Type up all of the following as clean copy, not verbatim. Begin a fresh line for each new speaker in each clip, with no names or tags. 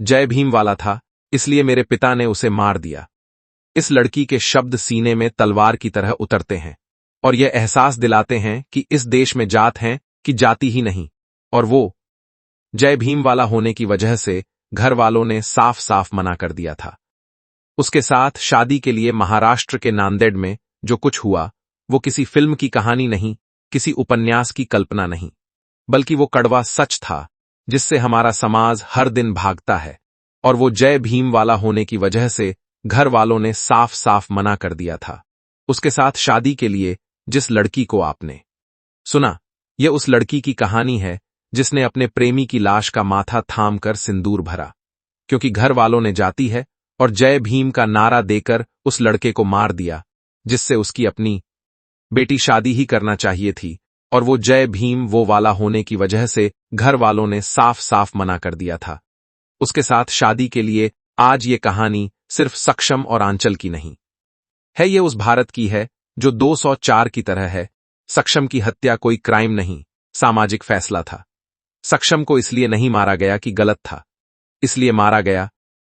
जय भीम वाला था, इसलिए मेरे पिता ने उसे मार दिया। इस लड़की के शब्द सीने में तलवार की तरह उतरते हैं और यह एहसास दिलाते हैं कि इस देश में जात हैं कि जाति ही नहीं। और वो जय भीम वाला होने की वजह से घर वालों ने साफ साफ मना कर दिया था। उसके साथ शादी के लिए महाराष्ट्र के नांदेड़ में जो कुछ हुआ वो किसी फिल्म की कहानी नहीं, किसी उपन्यास की कल्पना नहीं, बल्कि वो कड़वा सच था जिससे हमारा समाज हर दिन भागता है। और वो जय भीम वाला होने की वजह से घर वालों ने साफ साफ मना कर दिया था। उसके साथ शादी के लिए जिस लड़की को आपने सुना, यह उस लड़की की कहानी है जिसने अपने प्रेमी की लाश का माथा थाम कर सिंदूर भरा, क्योंकि घर वालों ने जाती है और जय भीम का नारा देकर उस लड़के को मार दिया जिससे उसकी अपनी बेटी शादी ही करना चाहिए थी। और वो जय भीम वो वाला होने की वजह से घर वालों ने साफ साफ मना कर दिया था। उसके साथ शादी के लिए आज ये कहानी सिर्फ सक्षम और आंचल की नहीं है, ये उस भारत की है जो 204 की तरह है। सक्षम की हत्या कोई क्राइम नहीं, सामाजिक फैसला था। सक्षम को इसलिए नहीं मारा गया कि गलत था, इसलिए मारा गया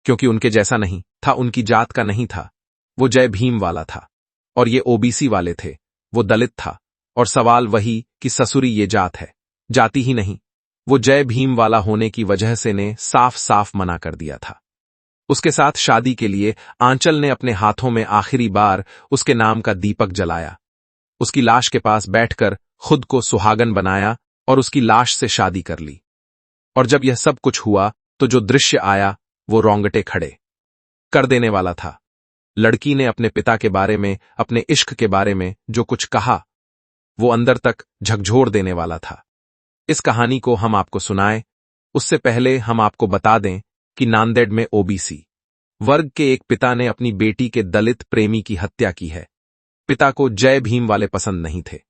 क्योंकि उनके जैसा नहीं था, उनकी जात का नहीं था। वो जय भीम वाला था और ये ओबीसी वाले थे, वो दलित था। और सवाल वही कि ससुरी ये जात है, जाति ही नहीं। वो जय भीम वाला होने की वजह से ने साफ साफ मना कर दिया था। उसके साथ शादी के लिए आंचल ने अपने हाथों में आखिरी बार उसके नाम का दीपक जलाया, उसकी लाश के पास बैठकर खुद को सुहागन बनाया और उसकी लाश से शादी कर ली। और जब यह सब कुछ हुआ तो जो दृश्य आया वो रोंगटे खड़े कर देने वाला था। लड़की ने अपने पिता के बारे में, अपने इश्क के बारे में जो कुछ कहा वो अंदर तक झकझोर देने वाला था। इस कहानी को हम आपको सुनाएं उससे पहले हम आपको बता दें कि नांदेड़ में ओबीसी वर्ग के एक पिता ने अपनी बेटी के दलित प्रेमी की हत्या की है। पिता को जय भीम वाले पसंद नहीं थे।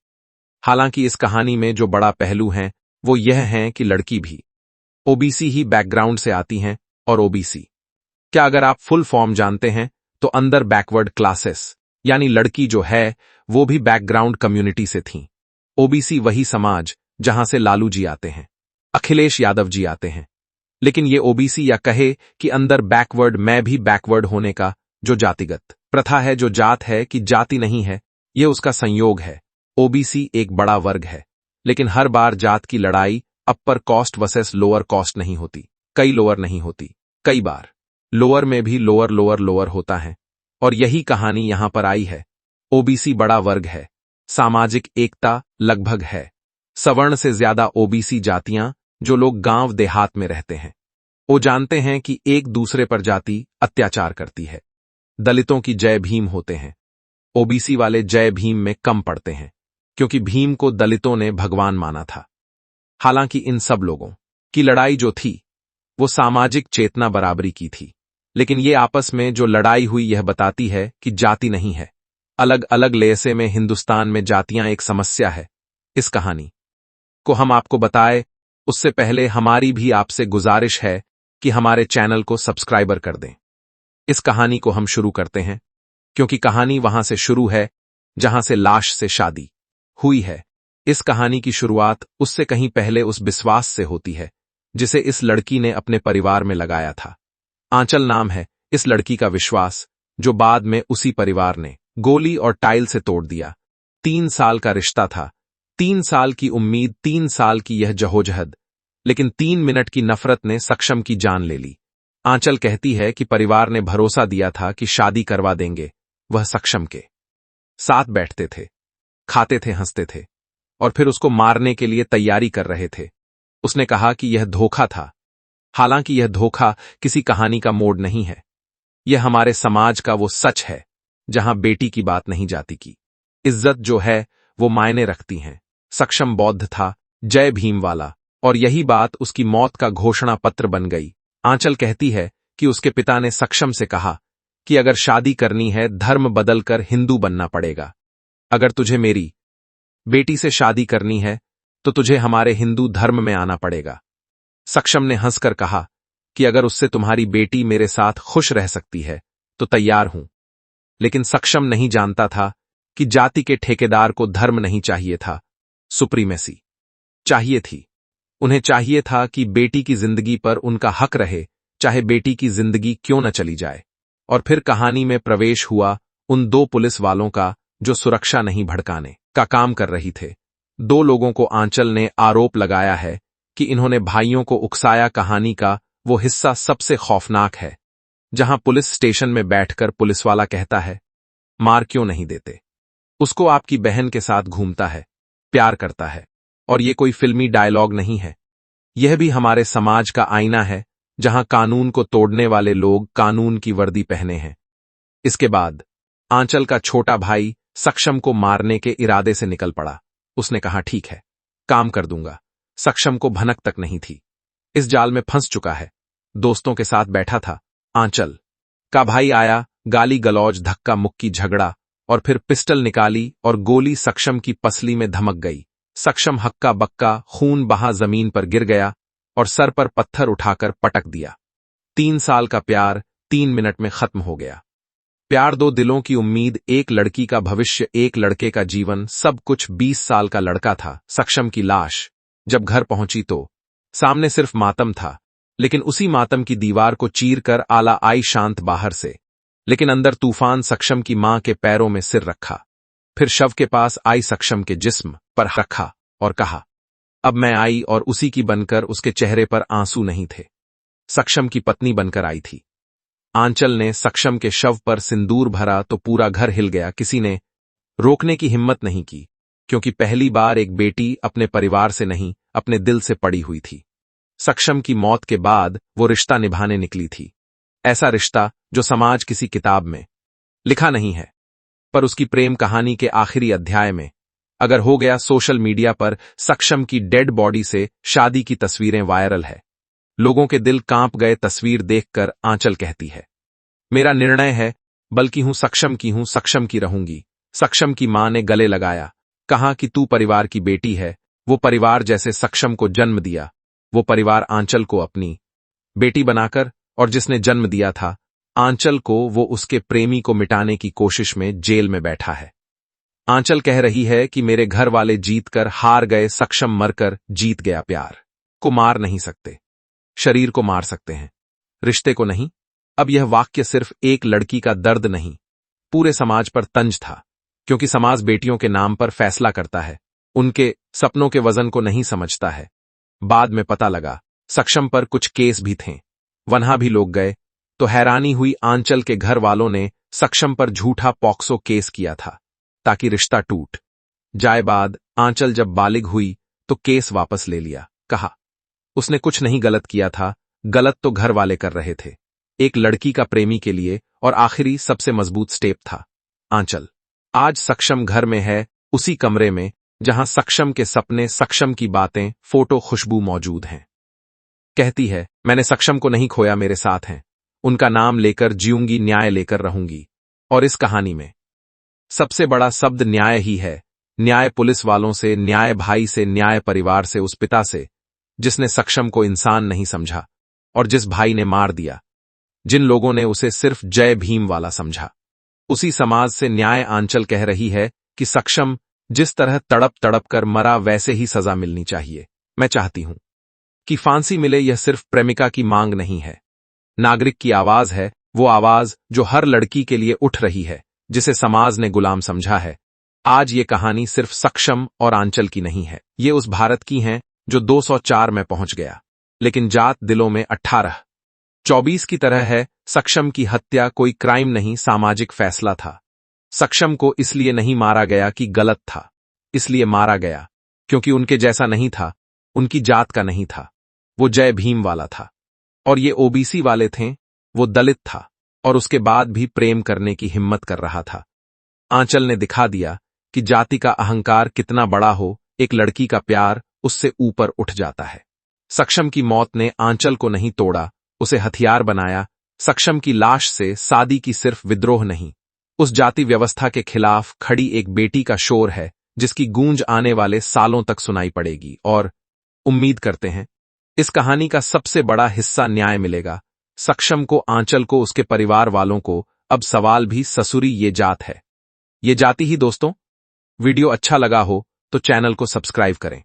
हालांकि इस कहानी में जो बड़ा पहलू है वो यह है कि लड़की भी ओबीसी ही बैकग्राउंड से आती हैं। और ओबीसी क्या, अगर आप फुल फॉर्म जानते हैं तो अंदर बैकवर्ड क्लासेस, यानी लड़की जो है वो भी बैकग्राउंड कम्युनिटी से थी। ओबीसी वही समाज जहां से लालू जी आते हैं, अखिलेश यादव जी आते हैं। लेकिन ये ओबीसी या कहे कि अंदर बैकवर्ड में भी बैकवर्ड होने का जो जातिगत प्रथा है, जो जात है कि जाति नहीं है, ये उसका संयोग है। ओबीसी एक बड़ा वर्ग है, लेकिन हर बार जात की लड़ाई अपर कॉस्ट वर्सेस लोअर कॉस्ट नहीं होती, कई लोअर नहीं होती, कई बार लोअर में भी लोअर लोअर लोअर होता है। और यही कहानी यहां पर आई है। ओबीसी बड़ा वर्ग है, सामाजिक एकता लगभग है। सवर्ण से ज्यादा ओबीसी जातियां जो लोग गांव देहात में रहते हैं, वो जानते हैं कि एक दूसरे पर जाति अत्याचार करती है। दलितों की जय भीम होते हैं, ओबीसी वाले जय भीम में कम पड़ते हैं, क्योंकि भीम को दलितों ने भगवान माना था। हालांकि इन सब लोगों की लड़ाई जो थी वो सामाजिक चेतना बराबरी की थी। लेकिन ये आपस में जो लड़ाई हुई यह बताती है कि जाति नहीं है। अलग अलग लेसे में हिंदुस्तान में जातियां एक समस्या है। इस कहानी को हम आपको बताए उससे पहले हमारी भी आपसे गुजारिश है कि हमारे चैनल को सब्सक्राइबर कर दें। इस कहानी को हम शुरू करते हैं क्योंकि कहानी वहां से शुरू है जहां से लाश से शादी हुई है। इस कहानी की शुरुआत उससे कहीं पहले उस विश्वास से होती है जिसे इस लड़की ने अपने परिवार में लगाया था। आंचल नाम है इस लड़की का विश्वास, जो बाद में उसी परिवार ने गोली और टाइल से तोड़ दिया। 3 साल का रिश्ता था, 3 साल की उम्मीद, 3 साल की यह जहोजहद, लेकिन 3 मिनट की नफरत ने सक्षम की जान ले ली। आंचल कहती है कि परिवार ने भरोसा दिया था कि शादी करवा देंगे। वह सक्षम के साथ बैठते थे, खाते थे, हंसते थे और फिर उसको मारने के लिए तैयारी कर रहे थे। उसने कहा कि यह धोखा था। हालांकि यह धोखा किसी कहानी का मोड़ नहीं है, यह हमारे समाज का वो सच है जहां बेटी की बात नहीं जाती की इज्जत जो है वो मायने रखती हैं। सक्षम बौद्ध था, जय भीम वाला, और यही बात उसकी मौत का घोषणा पत्र बन गई। आंचल कहती है कि उसके पिता ने सक्षम से कहा कि अगर शादी करनी है धर्म बदलकर हिंदू बनना पड़ेगा। अगर तुझे मेरी बेटी से शादी करनी है तो तुझे हमारे हिंदू धर्म में आना पड़ेगा। सक्षम ने हंसकर कहा कि अगर उससे तुम्हारी बेटी मेरे साथ खुश रह सकती है तो तैयार हूं। लेकिन सक्षम नहीं जानता था कि जाति के ठेकेदार को धर्म नहीं चाहिए था, सुप्रीमेसी चाहिए थी। उन्हें चाहिए था कि बेटी की जिंदगी पर उनका हक रहे, चाहे बेटी की जिंदगी क्यों न चली जाए। और फिर कहानी में प्रवेश हुआ उन दो पुलिस वालों का जो सुरक्षा नहीं भड़काने का काम कर रही थे। दो लोगों को आंचल ने आरोप लगाया है कि इन्होंने भाइयों को उकसाया। कहानी का वो हिस्सा सबसे खौफनाक है जहां पुलिस स्टेशन में बैठकर पुलिसवाला कहता है, मार क्यों नहीं देते? उसको आपकी बहन के साथ घूमता है, प्यार करता है। और ये कोई फिल्मी डायलॉग नहीं है, यह भी हमारे समाज का आईना है जहां कानून को तोड़ने वाले लोग कानून की वर्दी पहने हैं। इसके बाद आंचल का छोटा भाई सक्षम को मारने के इरादे से निकल पड़ा। उसने कहा, ठीक है, काम कर दूंगा। सक्षम को भनक तक नहीं थी, इस जाल में फंस चुका है। दोस्तों के साथ बैठा था। आंचल का भाई आया, गाली गलौज, धक्का मुक्की, झगड़ा, और फिर पिस्टल निकाली और गोली सक्षम की पसली में धमक गई। सक्षम हक्का बक्का खून बहा जमीन पर गिर गया और सर पर पत्थर उठाकर पटक दिया। 3 साल का प्यार 3 मिनट में खत्म हो गया। प्यार, दो दिलों की उम्मीद, एक लड़की का भविष्य, एक लड़के का जीवन, सब कुछ 20 साल का लड़का था। सक्षम की लाश जब घर पहुंची तो सामने सिर्फ मातम था, लेकिन उसी मातम की दीवार को चीर कर आला आई शांत बाहर से, लेकिन अंदर तूफान। सक्षम की मां के पैरों में सिर रखा, फिर शव के पास आई, सक्षम के जिस्म पर रखा और कहा, अब मैं आई। और उसी की बनकर उसके चेहरे पर आंसू नहीं थे, सक्षम की पत्नी बनकर आई थी। आंचल ने सक्षम के शव पर सिंदूर भरा तो पूरा घर हिल गया। किसी ने रोकने की हिम्मत नहीं की, क्योंकि पहली बार एक बेटी अपने परिवार से नहीं, अपने दिल से पड़ी हुई थी। सक्षम की मौत के बाद वो रिश्ता निभाने निकली थी, ऐसा रिश्ता जो समाज किसी किताब में लिखा नहीं है। पर उसकी प्रेम कहानी के आखिरी अध्याय में अगर हो गया। सोशल मीडिया पर सक्षम की डेड बॉडी से शादी की तस्वीरें वायरल है। लोगों के दिल कांप गए। तस्वीर देखकर आंचल कहती है, मेरा निर्णय है, बल्कि हूं सक्षम की, हूं सक्षम की रहूंगी। सक्षम की मां ने गले लगाया, कहा कि तू परिवार की बेटी है, वो परिवार जैसे सक्षम को जन्म दिया, वो परिवार आंचल को अपनी बेटी बनाकर, और जिसने जन्म दिया था आंचल को, वो उसके प्रेमी को मिटाने की कोशिश में जेल में बैठा है। आंचल कह रही है कि मेरे घर वाले जीत कर हार गए, सक्षम मरकर जीत गया। प्यार को मार नहीं सकते, शरीर को मार सकते हैं, रिश्ते को नहीं। अब यह वाक्य सिर्फ एक लड़की का दर्द नहीं, पूरे समाज पर तंज था, क्योंकि समाज बेटियों के नाम पर फैसला करता है, उनके सपनों के वजन को नहीं समझता है। बाद में पता लगा सक्षम पर कुछ केस भी थे, वहां भी लोग गए तो हैरानी हुई। आंचल के घर वालों ने सक्षम पर झूठा पॉक्सो केस किया था ताकि रिश्ता टूट जाए। बाद आंचल जब बालिग हुई तो केस वापस ले लिया, कहा उसने कुछ नहीं गलत किया था, गलत तो घर वाले कर रहे थे, एक लड़की का प्रेमी के लिए। और आखिरी सबसे मजबूत स्टेप था आंचल। आज सक्षम घर में है, उसी कमरे में जहां सक्षम के सपने, सक्षम की बातें, फोटो, खुशबू मौजूद हैं। कहती है, मैंने सक्षम को नहीं खोया, मेरे साथ हैं, उनका नाम लेकर जीऊंगी, न्याय लेकर रहूंगी। और इस कहानी में सबसे बड़ा शब्द न्याय ही है। न्याय पुलिस वालों से, न्याय भाई से, न्याय परिवार से, उस पिता से जिसने सक्षम को इंसान नहीं समझा और जिस भाई ने मार दिया, जिन लोगों ने उसे सिर्फ जय भीम वाला समझा। उसी समाज से न्याय। आंचल कह रही है कि सक्षम जिस तरह तड़प तड़प कर मरा, वैसे ही सजा मिलनी चाहिए। मैं चाहती हूं कि फांसी मिले। यह सिर्फ प्रेमिका की मांग नहीं है, नागरिक की आवाज है, वो आवाज जो हर लड़की के लिए उठ रही है, जिसे समाज ने गुलाम समझा है। आज ये कहानी सिर्फ सक्षम और आंचल की नहीं है, ये उस भारत की है जो 204 में पहुंच गया, लेकिन जात दिलों में 1824 की तरह है। सक्षम की हत्या कोई क्राइम नहीं, सामाजिक फैसला था। सक्षम को इसलिए नहीं मारा गया कि गलत था, इसलिए मारा गया क्योंकि उनके जैसा नहीं था, उनकी जात का नहीं था, वो जय भीम वाला था। और ये ओबीसी वाले थे, वो दलित था, और उसके बाद भी प्रेम करने की हिम्मत कर रहा था। आंचल ने दिखा दिया कि जाति का अहंकार कितना बड़ा हो, एक लड़की का प्यार उससे ऊपर उठ जाता है। सक्षम की मौत ने आंचल को नहीं तोड़ा, उसे हथियार बनाया। सक्षम की लाश से शादी की सिर्फ विद्रोह नहीं, उस जाति व्यवस्था के खिलाफ खड़ी एक बेटी का शोर है, जिसकी गूंज आने वाले सालों तक सुनाई पड़ेगी। और उम्मीद करते हैं इस कहानी का सबसे बड़ा हिस्सा न्याय मिलेगा, सक्षम को, आंचल को, उसके परिवार वालों को। अब सवाल भी ससुरी ये जात है, ये जाति ही। दोस्तों, वीडियो अच्छा लगा हो तो चैनल को सब्सक्राइब करें।